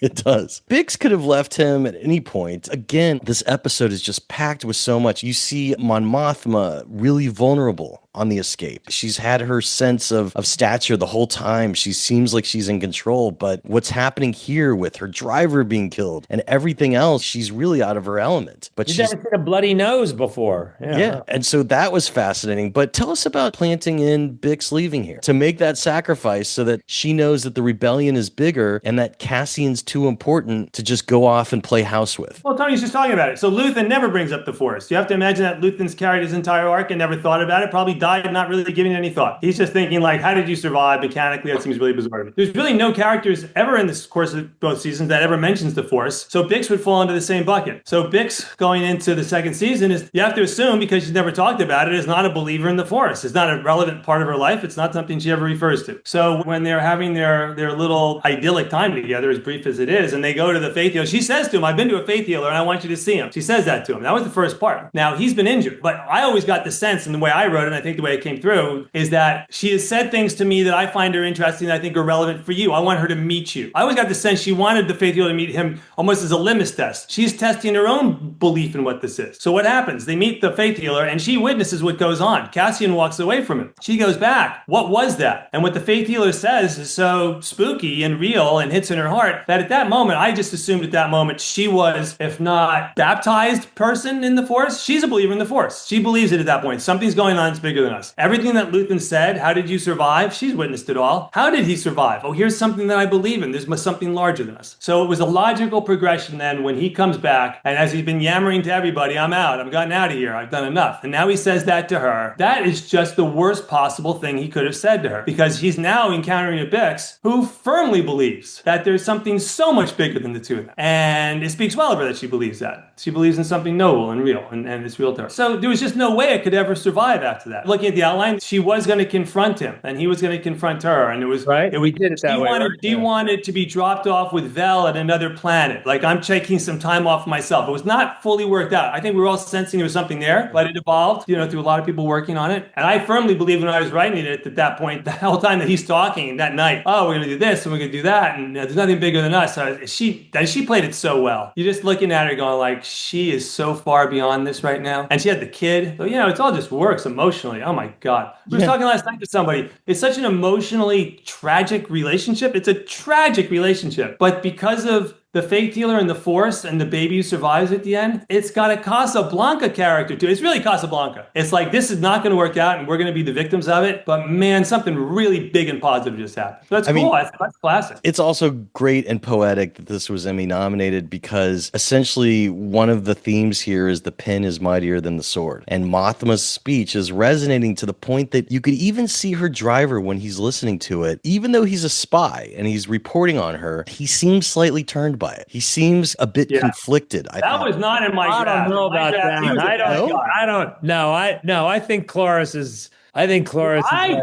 It does. Bix could have left him at any point. Again, this episode is just packed with so much. You see Mon Mothma really vulnerable on the escape. She's had her sense of stature the whole time. She seems like she's in control, but what's happening here with her driver being killed and everything else, she's really out of her element. But You've she's never seen a bloody nose before. Yeah. And so that was fascinating. But tell us about planting in Bix leaving here to make that sacrifice so that she knows that the rebellion is bigger and that Cassian's too important to just go off and play house with. Well, Tony's just talking about it. So Luthen never brings up the Force. You have to imagine that Luthen's carried his entire arc and never thought about it, probably died not really giving it any thought. He's just thinking like, how did you survive mechanically? That seems really bizarre to me. There's really no characters ever in this course of both seasons that ever mentions the Force. So Bix would fall into the same bucket. So Bix going into the second season is, you have to assume, because she's never talked about it, is not a believer in the Force. It's not a relevant part of her life. It's not something she ever refers to. So when they're having their little idyllic time together, as brief as it is, and they go to the faith healer, she says to him, I've been to a faith healer and I want you to see him. She says that to him. That was the first part. Now, he's been injured, but I always got the sense, and the way I wrote it, and I think the way it came through, is that she has said things to me that I find her interesting, that I think are relevant for you. I want her to meet you. I always got the sense she wanted the faith healer to meet him almost as a litmus test. She's testing her own belief in what this is. So what happens? They meet the faith healer and she witnesses what goes on. Cassian walks away from him. She goes back. What was that? And what the faith healer says is so spooky and real and hits in her heart that at that moment, I just assumed at that moment she was, if not baptized person in the Force, she's a believer in the Force. She believes it at that point. Something's going on that's bigger than us. Everything that Luthen said, how did you survive? She's witnessed it all. How did he survive? Oh, here's something that I believe in. There's something larger than us. So it was a logical progression then when he comes back, and as he's been yammering to everybody, I'm out. I've gotten out of here. I've done enough. And now he says that to her. That is just the worst possible thing he could have said to her, because he's now encountering a Bix who firmly believes that there's something so much bigger than the two of them. And it speaks well of her that she believes that. She believes in something noble and real, and it's real to her. So there was just no way it could ever survive after that. Looking at the outline, she was going to confront him, and he was going to confront her, and it was right. We did it that way. He wanted to be dropped off with Vel at another planet. Like, I'm taking some time off myself. It was not fully worked out. I think we were all sensing there was something there, but it evolved, through a lot of people working on it. And I firmly believe when I was writing it at that point, the whole time that he's talking that night, oh, we're going to do this and we're going to do that, and there's nothing bigger than us. She played it so well. You're just looking at her going like, she is so far beyond this right now. And she had the kid. So, it's all just works emotionally. Oh my God. We were talking last night to somebody. It's such an emotionally tragic relationship. It's a tragic relationship. But because of the faith healer and the Force and the baby who survives at the end, it's got a Casablanca character too. It's really Casablanca. It's like, this is not going to work out and we're going to be the victims of it. But man, something really big and positive just happened. So that's cool. That's classic. It's also great and poetic that this was Emmy nominated, because essentially one of the themes here is the pen is mightier than the sword. And Mothma's speech is resonating to the point that you could even see her driver when he's listening to it. Even though he's a spy and he's reporting on her, he seems slightly turned by it. He seems a bit conflicted. That was not in my draft. I don't know about that. I don't know. I think Cloris is. I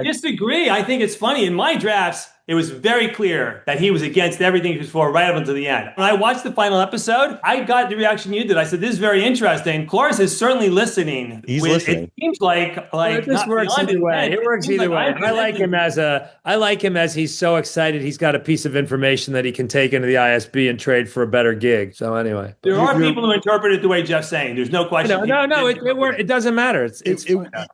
disagree. I think it's funny. In my drafts, it was very clear that he was against everything he was for right up until the end. When I watched the final episode, I got the reaction you did. I said, this is very interesting. Cloris is certainly listening. He's listening. It seems like this works either way. It works either way. I like him as he's so excited he's got a piece of information that he can take into the ISB and trade for a better gig. So anyway. There are people who interpret it the way Jeff's saying. There's no question. No, it doesn't matter.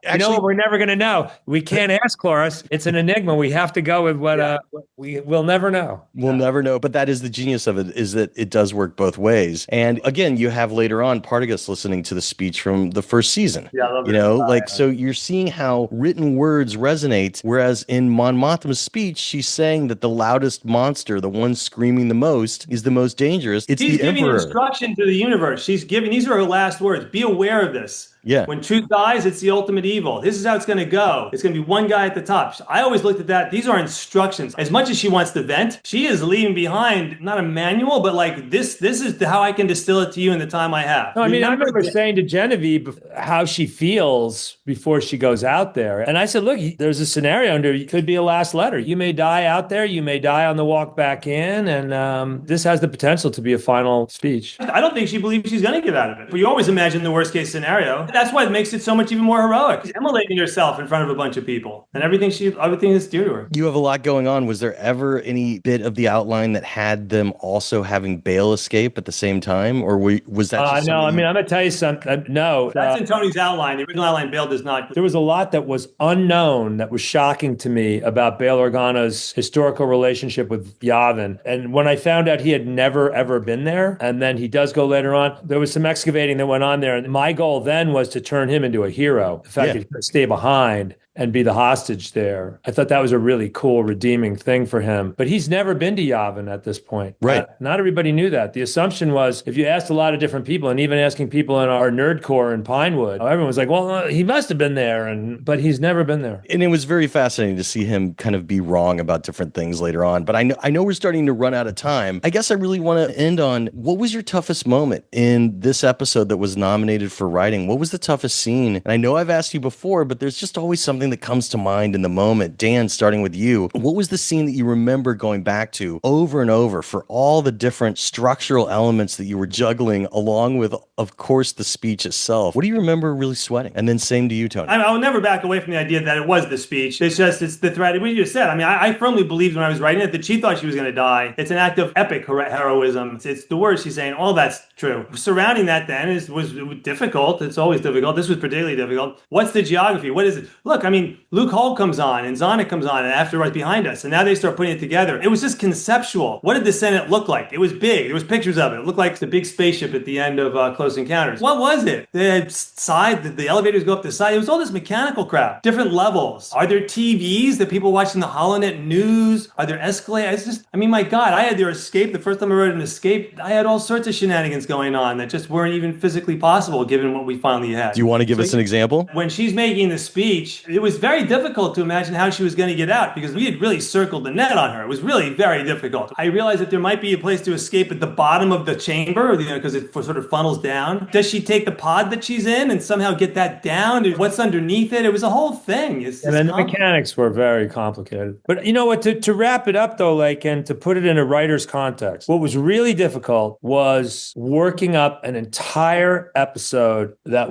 Actually, we're never going to know. We can't ask Cloris. It's an enigma. We have to go with what we'll never know. We'll never know. But that is the genius of it, is that it does work both ways. And again, you have later on Partagas listening to the speech from the first season. Yeah, I love it. So you're seeing how written words resonate. Whereas in Mon Mothma's speech, she's saying that the loudest monster, the one screaming the most, is the most dangerous. She's giving instruction to the universe. She's giving, these are her last words. Be aware of this. Yeah. When truth dies, it's the ultimate evil. This is how it's going to go. It's going to be one guy at the top. I always looked at that. These are instructions. As much as she wants to vent, she is leaving behind not a manual, but like this is how I can distill it to you in the time I have. No, I mean, I remember saying to Genevieve how she feels before she goes out there. And I said, look, there's a scenario under, it could be a last letter. You may die out there. You may die on the walk back in. And this has the potential to be a final speech. I don't think she believes she's going to get out of it. But you always imagine the worst case scenario. That's why it makes it so much even more heroic. She's immolating herself in front of a bunch of people. And everything is dear to her. You have a lot going on. Was there ever any bit of the outline that had them also having Bale escape at the same time? Or was that just no, I mean, I'm going to tell you something. No. That's in Tony's outline. The original outline, Bale does not. There was a lot that was unknown that was shocking to me about Bail Organa's historical relationship with Yavin. And when I found out he had never, ever been there, and then he does go later on, there was some excavating that went on there. And my goal then was to turn him into a hero. The fact that he could stay behind and be the hostage there. I thought that was a really cool, redeeming thing for him. But he's never been to Yavin at this point. Right. Not everybody knew that. The assumption was, if you asked a lot of different people, and even asking people in our nerd core in Pinewood, everyone was like, well, he must have been there. But he's never been there. And it was very fascinating to see him kind of be wrong about different things later on. But I know we're starting to run out of time. I guess I really want to end on, what was your toughest moment in this episode that was nominated for writing? What was the toughest scene? And I know I've asked you before, but there's just always something that comes to mind in the moment. Dan, starting with you, what was the scene that you remember going back to over and over for all the different structural elements that you were juggling, along with, of course, the speech itself? What do you remember really sweating? And then same to you, Tony. I will never back away from the idea that it was the speech. It's the threat. What you just said. I mean, I firmly believed when I was writing it that she thought she was going to die. It's an act of epic heroism. It's the words she's saying. All that's true. Surrounding that then was difficult. It's always difficult. This was particularly difficult. What's the geography? What is it? Look, I mean, Luke Hall comes on and Zana comes on and after right behind us. And now they start putting it together. It was just conceptual. What did the Senate look like? It was big. There was pictures of it. It looked like the big spaceship at the end of Close Encounters. What was it? The elevators go up the side. It was all this mechanical crap. Different levels. Are there TVs that people watching the HoloNet news? Are there escalators? My God, I had their escape. The first time I wrote an escape, I had all sorts of shenanigans going on that just weren't even physically possible given what we finally had. Do you want to give us an example? When she's making the speech, it was very difficult to imagine how she was going to get out because we had really circled the net on her. It was really very difficult. I realized that there might be a place to escape at the bottom of the chamber because it sort of funnels down. Does she take the pod that she's in and somehow get that down? What's underneath it? It was a whole thing. And then the mechanics were very complicated. But you know what? To wrap it up, though, and to put it in a writer's context, what was really difficult was working up an entire episode that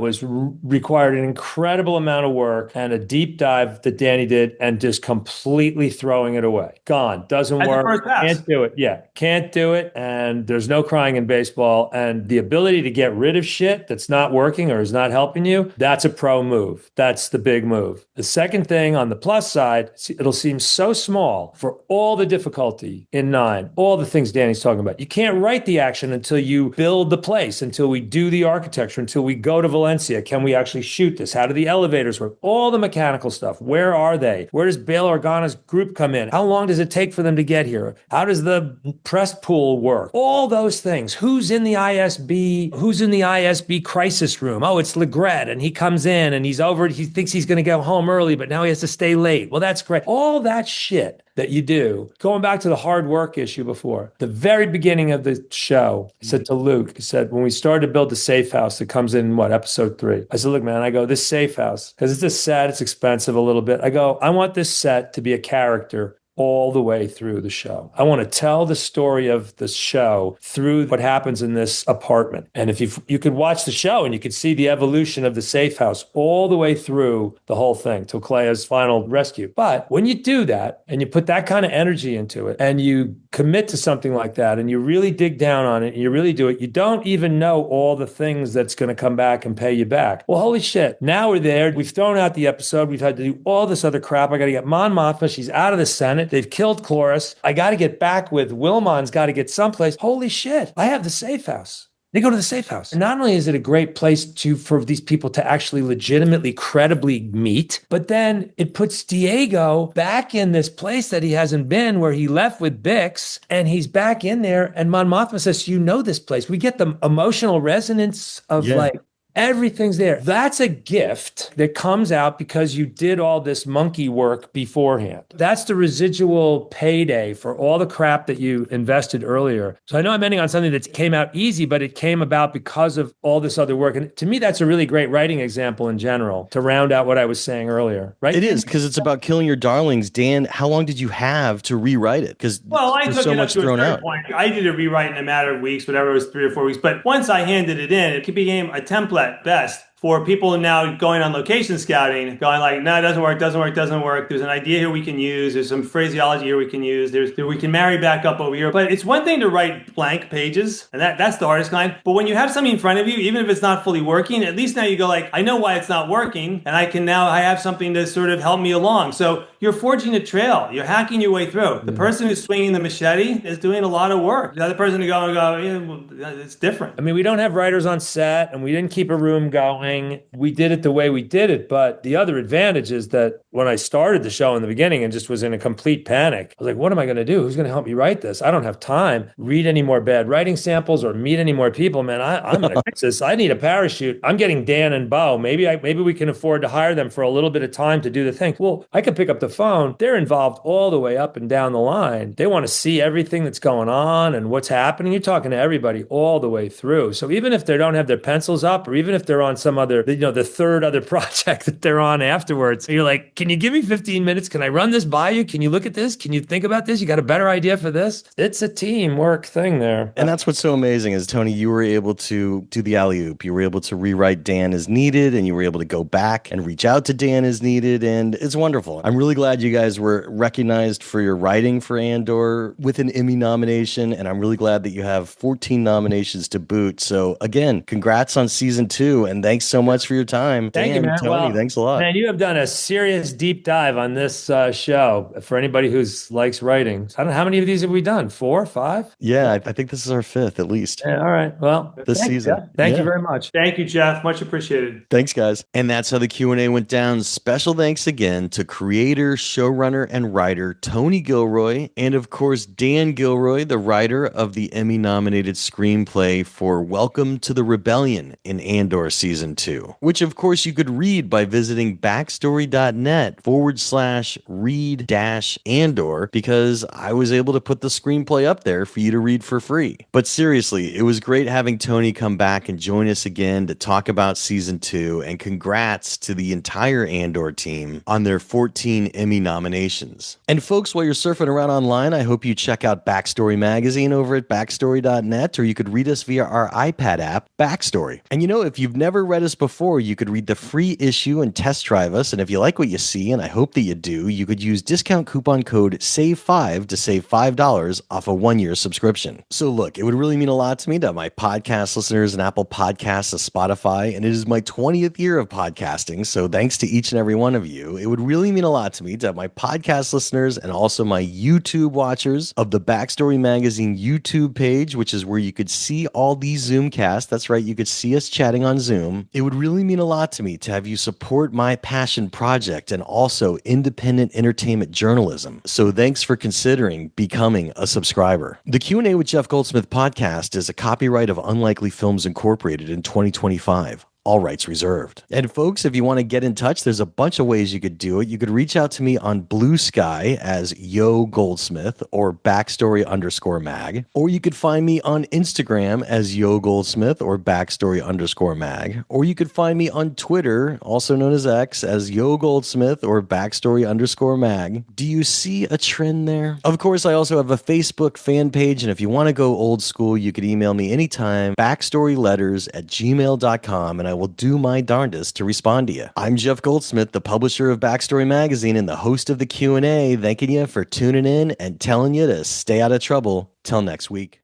required an incredible amount of work and a deep dive that Danny did, and just completely throwing it away. Gone. Doesn't work. Can't do it. Yeah. Can't do it. And there's no crying in baseball. And the ability to get rid of shit that's not working or is not helping you, that's a pro move. That's the big move. The second thing on the plus side, it'll seem so small for all the difficulty in 9, all the things Danny's talking about. You can't write the action until you build the place, until we do the architecture, until we go to Valencia. Can we actually shoot this? How do the elevators work? All the mechanical stuff. Where are they? Where does Bail Organa's group come in? How long does it take for them to get here? How does the press pool work? All those things. Who's in the ISB? Who's in the ISB crisis room? Oh, it's Legret, and he comes in and he thinks he's going to go home early, but now he has to stay late. Well, that's great. All that shit that you do, going back to the hard work issue before, the very beginning of the show, I said to Luke, I said, when we started to build the safe house that comes in, episode 3, I said, look, man, this safe house, because it's a set, it's expensive a little bit. I want this set to be a character all the way through the show. I want to tell the story of the show through what happens in this apartment. And if you could watch the show and you could see the evolution of the safe house all the way through the whole thing till Clea's final rescue. But when you do that and you put that kind of energy into it and you commit to something like that and you really dig down on it and you really do it, you don't even know all the things that's going to come back and pay you back. Well, holy shit. Now we're there. We've thrown out the episode. We've had to do all this other crap. I got to get Mon Mothma. She's out of the Senate. They've killed Cloris. I got to get back with Wilmon's got to get someplace. Holy shit. I have the safe house. They go to the safe house. And not only is it a great place for these people to actually legitimately, credibly meet, but then it puts Diego back in this place that he hasn't been, where he left with Bix, and he's back in there. And Mon Mothma says, you know this place. We get the emotional resonance of Everything's there. That's a gift that comes out because you did all this monkey work beforehand. That's the residual payday for all the crap that you invested earlier. So I know I'm ending on something that came out easy, but it came about because of all this other work. And to me, that's a really great writing example in general to round out what I was saying earlier, right? It is, because it's about killing your darlings. Dan, how long did you have to rewrite it? Because I there's took so it up much to a thrown certain out. point. I did a rewrite in a matter of weeks, whatever it was, 3 or 4 weeks. But once I handed it in, it became a template best for people now going on location scouting, going like, no, it doesn't work. There's an idea here we can use. There's some phraseology here we can use. We can marry back up over here. But it's one thing to write blank pages, and that's the hardest kind. But when you have something in front of you, even if it's not fully working, at least now you go like, I know why it's not working, and I have something to sort of help me along. So you're forging a trail. You're hacking your way through. The person who's swinging the machete is doing a lot of work. The other person to go, yeah, well, it's different. I mean, we don't have writers on set, and we didn't keep a room going. We did it the way we did it. But the other advantage is that when I started the show in the beginning and just was in a complete panic, I was like, what am I going to do? Who's going to help me write this? I don't have time to read any more bad writing samples or meet any more people, man. I'm in a crisis. I need a parachute. I'm getting Dan and Bo. Maybe we can afford to hire them for a little bit of time to do the thing. Well, I could pick up the phone. They're involved all the way up and down the line. They want to see everything that's going on and what's happening. You're talking to everybody all the way through. So even if they don't have their pencils up, or even if they're on some other, the third other project that they're on afterwards, you're like, can you give me 15 minutes? Can I run this by you? Can you look at this? Can you think about this? You got a better idea for this? It's a teamwork thing there. And that's what's so amazing is, Tony, you were able to do the alley-oop. You were able to rewrite Dan as needed, and you were able to go back and reach out to Dan as needed, and it's wonderful. I'm really glad you guys were recognized for your writing for Andor with an Emmy nomination, and I'm really glad that you have 14 nominations to boot. So again, congrats on season 2, and thanks so much for your time. Thank you, man. Tony, thanks a lot. Man, you have done a serious deep dive on this show for anybody who likes writing. I don't know, how many of these have we done? 4, 5? Yeah, I think this is our 5th at least. Yeah, all right. Well, this season. Thank you very much. Thank you, Jeff. Much appreciated. Thanks, guys. And that's how the Q&A went down. Special thanks again to creator, showrunner, and writer Tony Gilroy, and of course Dan Gilroy, the writer of the Emmy-nominated screenplay for Welcome to the Rebellion in Andor Season 2, which of course you could read by visiting backstory.net/read-Andor, because I was able to put the screenplay up there for you to read for free. But seriously, it was great having Tony come back and join us again to talk about Season 2, and congrats to the entire Andor team on their 14 Emmy nominations. And folks, while you're surfing around online, I hope you check out Backstory Magazine over at backstory.net, or you could read us via our iPad app, Backstory. And if you've never read us before, you could read the free issue and test drive us, and if you like what you see, and I hope that you do, you could use discount coupon code SAVE5 to save $5 off a 1-year subscription. So look, it would really mean a lot to me to my podcast listeners and Apple Podcasts, Spotify, and it is my 20th year of podcasting, so thanks to each and every one of you. It would really mean a lot to me to have my podcast listeners and also my YouTube watchers of the Backstory Magazine YouTube page, which is where you could see all these Zoomcasts. That's right, you could see us chatting on Zoom. It would really mean a lot to me to have you support my passion project and also independent entertainment journalism. So thanks for considering becoming a subscriber. The Q&A with Jeff Goldsmith podcast is a copyright of Unlikely Films Incorporated in 2025. All rights reserved. And folks, if you want to get in touch, there's a bunch of ways you could do it. You could reach out to me on Blue Sky as Yo Goldsmith or Backstory_mag, or you could find me on Instagram as Yo Goldsmith or Backstory_mag, or you could find me on Twitter, also known as X, as Yo Goldsmith or Backstory_mag. Do you see a trend there? Of course, I also have a Facebook fan page, and if you want to go old school, you could email me anytime, backstoryletters@gmail.com, and I will do my darndest to respond to you. I'm Jeff Goldsmith, the publisher of Backstory Magazine and the host of the Q&A, thanking you for tuning in and telling you to stay out of trouble. Till next week.